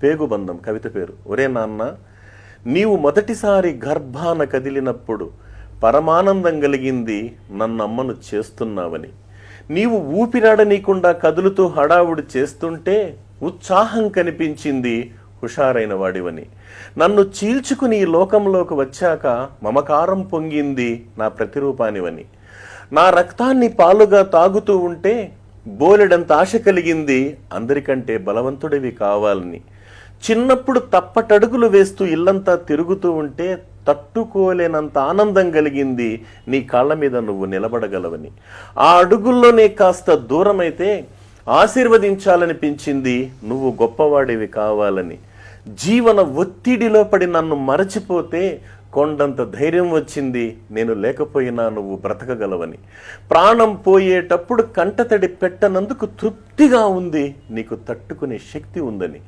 పేగుబంధం కవిత పేరు. ఒరే నాన్న, నీవు మొదటిసారి గర్భాన కదిలినప్పుడు పరమానందం కలిగింది నన్నమ్మను చేస్తున్నావని. నీవు ఊపిరాడనీకుండా కదులుతూ హడావుడి చేస్తుంటే ఉత్సాహం కనిపించింది హుషారైన వాడివని. నన్ను చీల్చుకుని ఈ లోకంలోకి వచ్చాక మమకారం పొంగింది నా ప్రతిరూపానివని. నా రక్తాన్ని పాలుగా తాగుతూ ఉంటే బోలెడంత ఆశ కలిగింది అందరికంటే బలవంతుడివి కావాలని. చిన్నప్పుడు తప్పటడుగులు వేస్తూ ఇల్లంతా తిరుగుతూ ఉంటే తట్టుకోలేనంత ఆనందం కలిగింది నీ కాళ్ళ మీద నువ్వు నిలబడగలవని. ఆ అడుగుల్లోనే కాస్త దూరమైతే ఆశీర్వదించాలనిపించింది నువ్వు గొప్పవాడివి కావాలని. జీవన ఒత్తిడిలో పడి నన్ను మరచిపోతే కొండంత ధైర్యం వచ్చింది నేను లేకపోయినా నువ్వు బ్రతకగలవని. ప్రాణం పోయేటప్పుడు కంటతడి పెట్టనందుకు తృప్తిగా ఉంది నీకు తట్టుకునే శక్తి ఉందని.